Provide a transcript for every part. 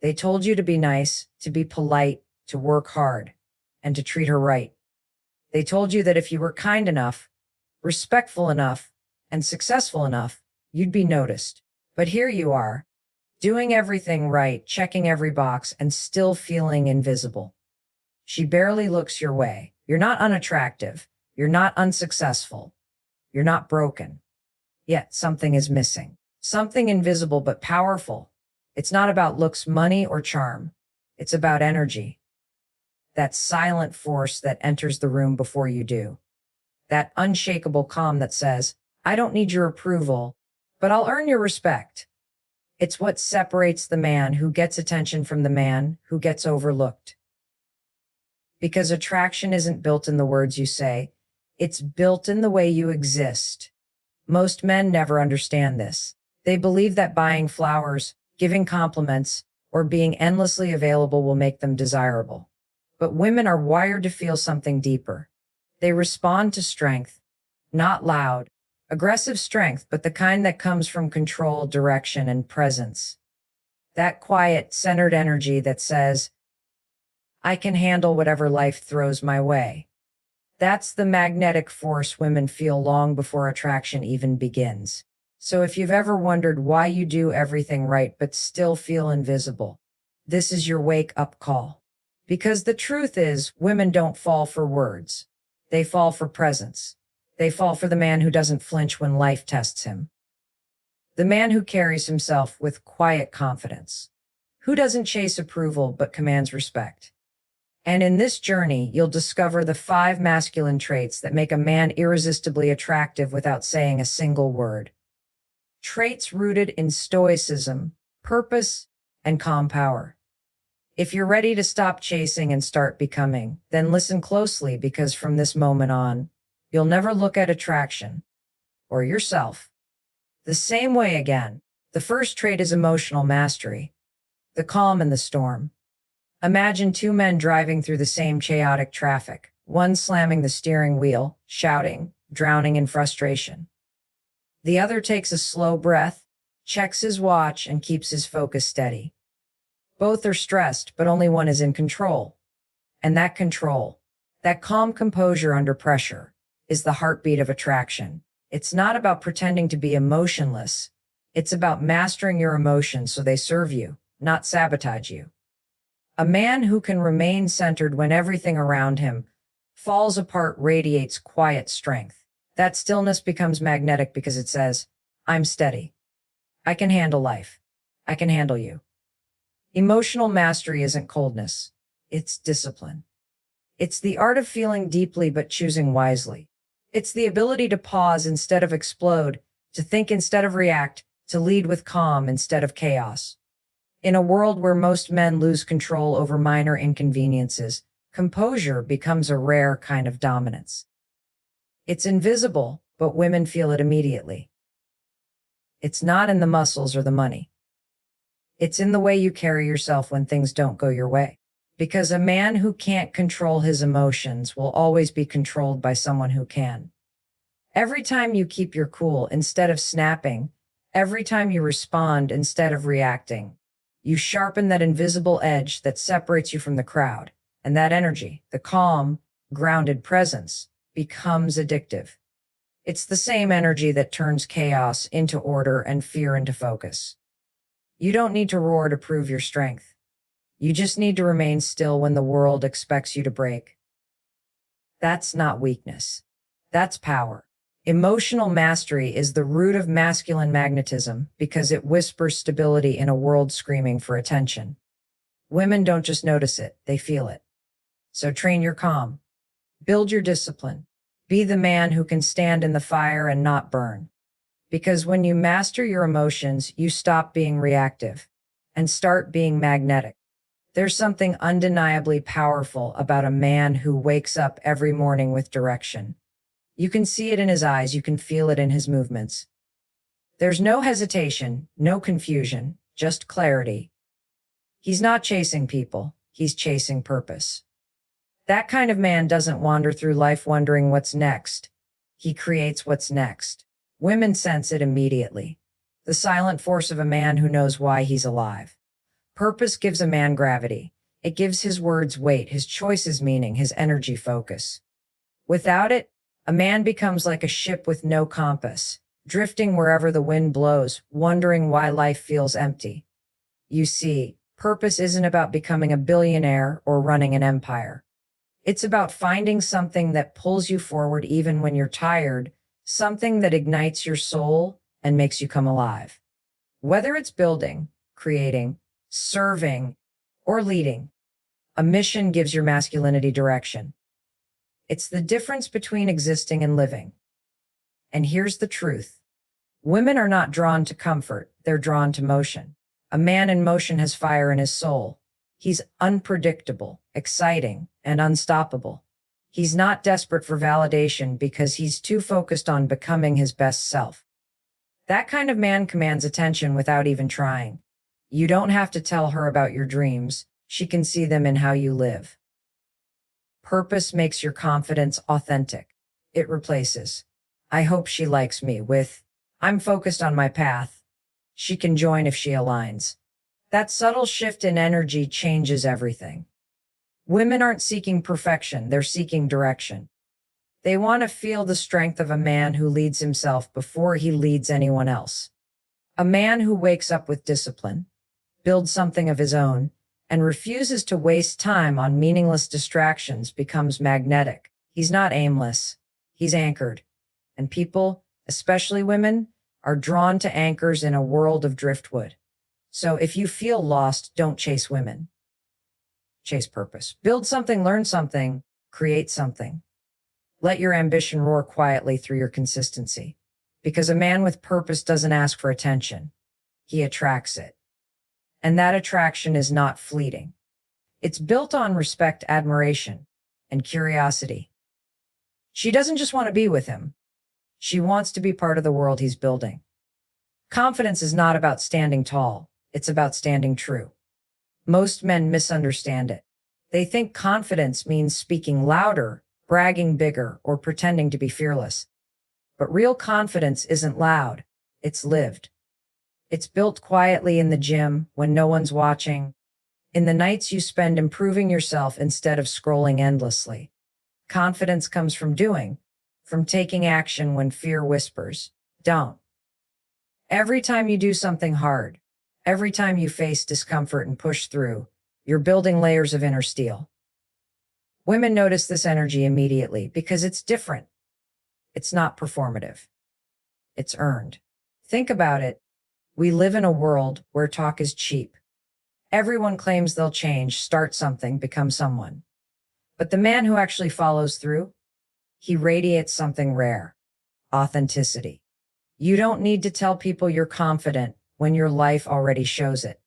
They told you to be nice, to be polite, to work hard, and to treat her right. They told you that if you were kind enough, respectful enough, and successful enough, you'd be noticed. But here you are, doing everything right, checking every box, and still feeling invisible. She barely looks your way. You're not unattractive. You're not unsuccessful. You're not broken. Yet something is missing. Something invisible but powerful. It's not about looks, money, or charm. It's about energy. That silent force that enters the room before you do. That unshakable calm that says, I don't need your approval, but I'll earn your respect. It's what separates the man who gets attention from the man who gets overlooked. Because attraction isn't built in the words you say, it's built in the way you exist. Most men never understand this. They believe that buying flowers, giving compliments, or being endlessly available will make them desirable. But women are wired to feel something deeper. They respond to strength, not loud, aggressive strength, but the kind that comes from control, direction, and presence. That quiet, centered energy that says, I can handle whatever life throws my way. That's the magnetic force women feel long before attraction even begins. So if you've ever wondered why you do everything right but still feel invisible, this is your wake-up call. Because the truth is, women don't fall for words. They fall for presence. They fall for the man who doesn't flinch when life tests him. The man who carries himself with quiet confidence. Who doesn't chase approval but commands respect. And in this journey, you'll discover the 5 masculine traits that make a man irresistibly attractive without saying a single word. Traits rooted in stoicism, purpose, and calm power. If you're ready to stop chasing and start becoming, then listen closely, because from this moment on, you'll never look at attraction or yourself the same way again. The first trait is emotional mastery, the calm in the storm. Imagine 2 men driving through the same chaotic traffic, one slamming the steering wheel, shouting, drowning in frustration. The other takes a slow breath, checks his watch, and keeps his focus steady. Both are stressed, but only one is in control. And that control, that calm composure under pressure, is the heartbeat of attraction. It's not about pretending to be emotionless. It's about mastering your emotions so they serve you, not sabotage you. A man who can remain centered when everything around him falls apart radiates quiet strength. That stillness becomes magnetic because it says, I'm steady. I can handle life. I can handle you. Emotional mastery isn't coldness. It's discipline. It's the art of feeling deeply but choosing wisely. It's the ability to pause instead of explode, to think instead of react, to lead with calm instead of chaos. In a world where most men lose control over minor inconveniences, composure becomes a rare kind of dominance. It's invisible, but women feel it immediately. It's not in the muscles or the money. It's in the way you carry yourself when things don't go your way. Because a man who can't control his emotions will always be controlled by someone who can. Every time you keep your cool instead of snapping, every time you respond instead of reacting, you sharpen that invisible edge that separates you from the crowd. And that energy, the calm, grounded presence, becomes addictive. It's the same energy that turns chaos into order and fear into focus. You don't need to roar to prove your strength. You just need to remain still when the world expects you to break. That's not weakness. That's power. Emotional mastery is the root of masculine magnetism because it whispers stability in a world screaming for attention. Women don't just notice it, they feel it. So train your calm. Build your discipline. Be the man who can stand in the fire and not burn. Because when you master your emotions, you stop being reactive and start being magnetic. There's something undeniably powerful about a man who wakes up every morning with direction. You can see it in his eyes, you can feel it in his movements. There's no hesitation, no confusion, just clarity. He's not chasing people, he's chasing purpose. That kind of man doesn't wander through life wondering what's next. He creates what's next. Women sense it immediately. The silent force of a man who knows why he's alive. Purpose gives a man gravity. It gives his words weight, his choices meaning, his energy focus. Without it, a man becomes like a ship with no compass, drifting wherever the wind blows, wondering why life feels empty. You see, purpose isn't about becoming a billionaire or running an empire. It's about finding something that pulls you forward even when you're tired, something that ignites your soul and makes you come alive. Whether it's building, creating, serving, or leading, a mission gives your masculinity direction. It's the difference between existing and living. And here's the truth. Women are not drawn to comfort, they're drawn to motion. A man in motion has fire in his soul. He's unpredictable, exciting, and unstoppable. He's not desperate for validation because he's too focused on becoming his best self. That kind of man commands attention without even trying. You don't have to tell her about your dreams. She can see them in how you live. Purpose makes your confidence authentic. It replaces, "I hope she likes me," with, "I'm focused on my path. She can join if she aligns." That subtle shift in energy changes everything. Women aren't seeking perfection, they're seeking direction. They want to feel the strength of a man who leads himself before he leads anyone else. A man who wakes up with discipline, builds something of his own, and refuses to waste time on meaningless distractions becomes magnetic. He's not aimless, he's anchored. And people, especially women, are drawn to anchors in a world of driftwood. So if you feel lost, don't chase women. Chase purpose. Build something, learn something, create something. Let your ambition roar quietly through your consistency. Because a man with purpose doesn't ask for attention. He attracts it. And that attraction is not fleeting. It's built on respect, admiration, and curiosity. She doesn't just want to be with him. She wants to be part of the world he's building. Confidence is not about standing tall. It's about standing true. Most men misunderstand it. They think confidence means speaking louder, bragging bigger, or pretending to be fearless. But real confidence isn't loud. It's lived. It's built quietly in the gym when no one's watching, in the nights you spend improving yourself instead of scrolling endlessly. Confidence comes from doing, from taking action when fear whispers, "Don't." Every time you do something hard, every time you face discomfort and push through, you're building layers of inner steel. Women notice this energy immediately because it's different. It's not performative. It's earned. Think about it. We live in a world where talk is cheap. Everyone claims they'll change, start something, become someone. But the man who actually follows through, he radiates something rare: authenticity. You don't need to tell people you're confident when your life already shows it.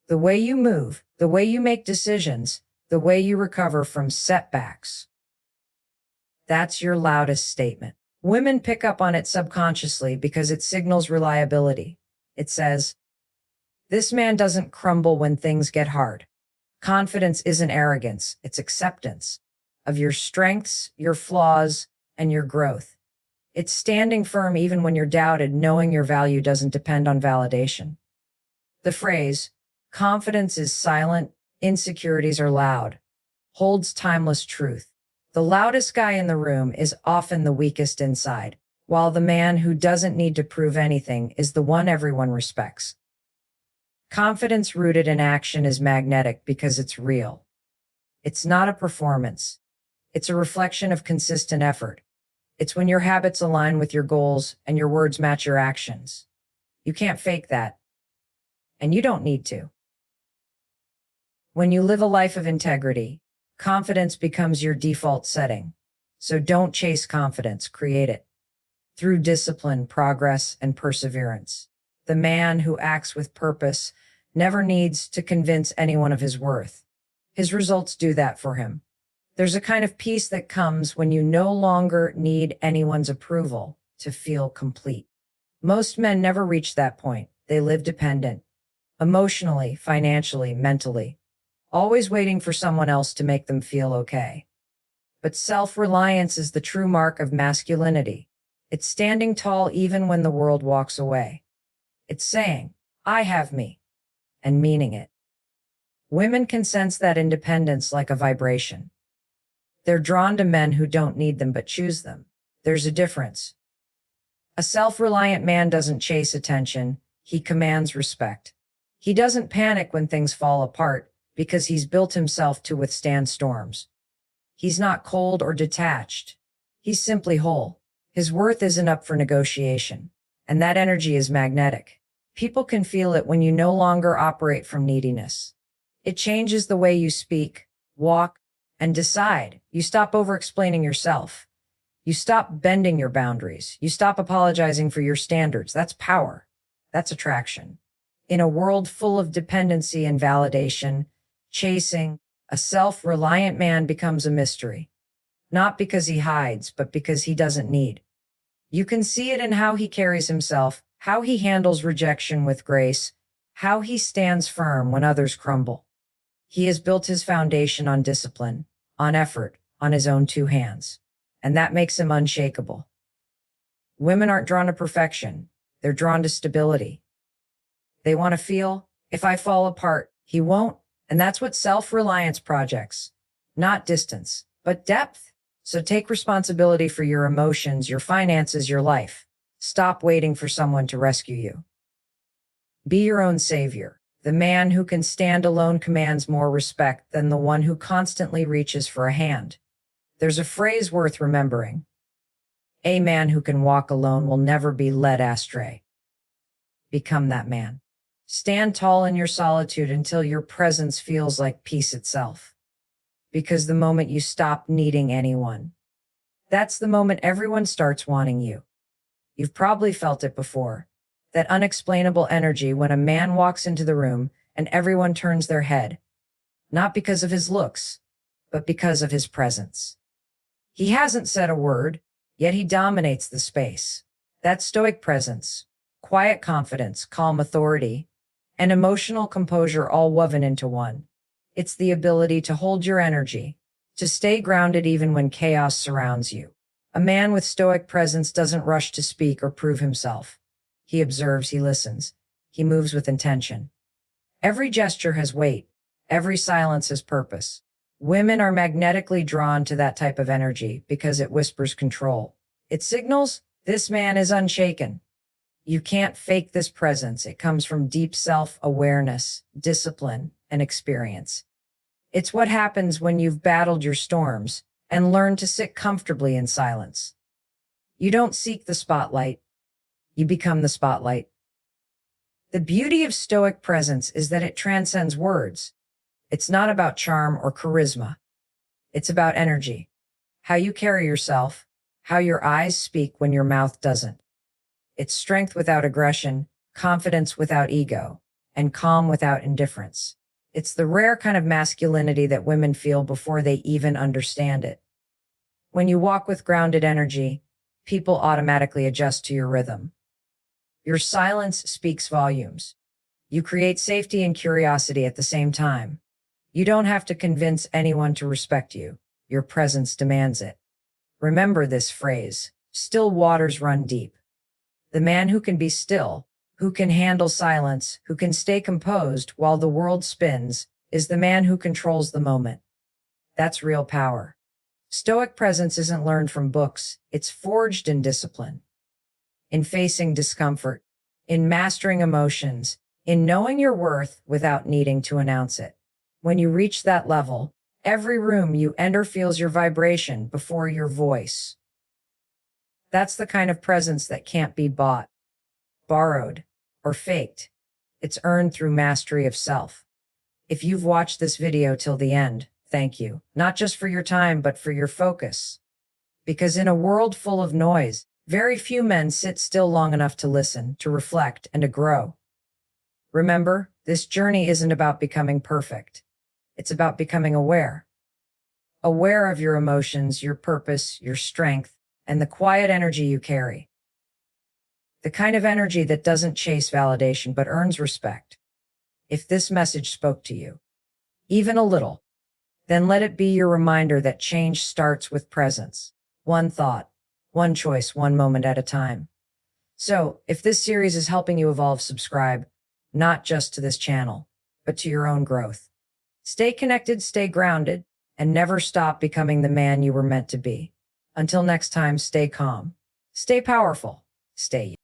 The way you move, the way you make decisions, the way you recover from setbacks. That's your loudest statement. Women pick up on it subconsciously because it signals reliability. It says, "This man doesn't crumble when things get hard." Confidence isn't arrogance, it's acceptance of your strengths, your flaws, and your growth. It's standing firm even when you're doubted, knowing your value doesn't depend on validation. The phrase, "confidence is silent, insecurities are loud," holds timeless truth. The loudest guy in the room is often the weakest inside, while the man who doesn't need to prove anything is the one everyone respects. Confidence rooted in action is magnetic because it's real. It's not a performance. It's a reflection of consistent effort. It's when your habits align with your goals and your words match your actions. You can't fake that. And you don't need to. When you live a life of integrity, confidence becomes your default setting. So don't chase confidence, create it. Through discipline, progress, and perseverance. The man who acts with purpose never needs to convince anyone of his worth. His results do that for him. There's a kind of peace that comes when you no longer need anyone's approval to feel complete. Most men never reach that point. They live dependent, emotionally, financially, mentally, always waiting for someone else to make them feel okay. But self-reliance is the true mark of masculinity. It's standing tall even when the world walks away. It's saying, "I have me," and meaning it. Women can sense that independence like a vibration. They're drawn to men who don't need them but choose them. There's a difference. A self-reliant man doesn't chase attention, he commands respect. He doesn't panic when things fall apart because he's built himself to withstand storms. He's not cold or detached. He's simply whole. His worth isn't up for negotiation. And that energy is magnetic. People can feel it when you no longer operate from neediness. It changes the way you speak, walk, and decide. You stop over-explaining yourself. You stop bending your boundaries. You stop apologizing for your standards. That's power. That's attraction. In a world full of dependency and validation, chasing, a self-reliant man becomes a mystery. Not because he hides, but because he doesn't need. You can see it in how he carries himself, how he handles rejection with grace, how he stands firm when others crumble. He has built his foundation on discipline, on effort, on his own two hands. And that makes him unshakable. Women aren't drawn to perfection. They're drawn to stability. They want to feel, if I fall apart, he won't. And that's what self-reliance projects. Not distance, but depth. So take responsibility for your emotions, your finances, your life. Stop waiting for someone to rescue you. Be your own savior. The man who can stand alone commands more respect than the one who constantly reaches for a hand. There's a phrase worth remembering. A man who can walk alone will never be led astray. Become that man. Stand tall in your solitude until your presence feels like peace itself. Because the moment you stop needing anyone, that's the moment everyone starts wanting you. You've probably felt it before. That unexplainable energy when a man walks into the room and everyone turns their head. Not because of his looks, but because of his presence. He hasn't said a word, yet he dominates the space. That stoic presence, quiet confidence, calm authority, and emotional composure all woven into one. It's the ability to hold your energy, to stay grounded even when chaos surrounds you. A man with stoic presence doesn't rush to speak or prove himself. He observes, he listens, he moves with intention. Every gesture has weight, every silence has purpose. Women are magnetically drawn to that type of energy because it whispers control. It signals, this man is unshaken. You can't fake this presence. It comes from deep self-awareness, discipline, and experience. It's what happens when you've battled your storms and learned to sit comfortably in silence. You don't seek the spotlight. You become the spotlight. The beauty of stoic presence is that it transcends words. It's not about charm or charisma. It's about energy. How you carry yourself, how your eyes speak when your mouth doesn't. It's strength without aggression, confidence without ego, and calm without indifference. It's the rare kind of masculinity that women feel before they even understand it. When you walk with grounded energy, people automatically adjust to your rhythm. Your silence speaks volumes. You create safety and curiosity at the same time. You don't have to convince anyone to respect you. Your presence demands it. Remember this phrase, still waters run deep. The man who can be still, who can handle silence, who can stay composed while the world spins, is the man who controls the moment. That's real power. Stoic presence isn't learned from books, it's forged in discipline. In facing discomfort, in mastering emotions, in knowing your worth without needing to announce it. When you reach that level, every room you enter feels your vibration before your voice. That's the kind of presence that can't be bought, borrowed, or faked. It's earned through mastery of self. If you've watched this video till the end, thank you. Not just for your time, but for your focus. Because in a world full of noise, very few men sit still long enough to listen, to reflect, and to grow. Remember, this journey isn't about becoming perfect. It's about becoming aware. Aware of your emotions, your purpose, your strength, and the quiet energy you carry. The kind of energy that doesn't chase validation but earns respect. If this message spoke to you, even a little, then let it be your reminder that change starts with presence. One thought, one choice, one moment at a time. So, if this series is helping you evolve, subscribe, not just to this channel, but to your own growth. Stay connected, stay grounded, and never stop becoming the man you were meant to be. Until next time, stay calm, stay powerful, stay you.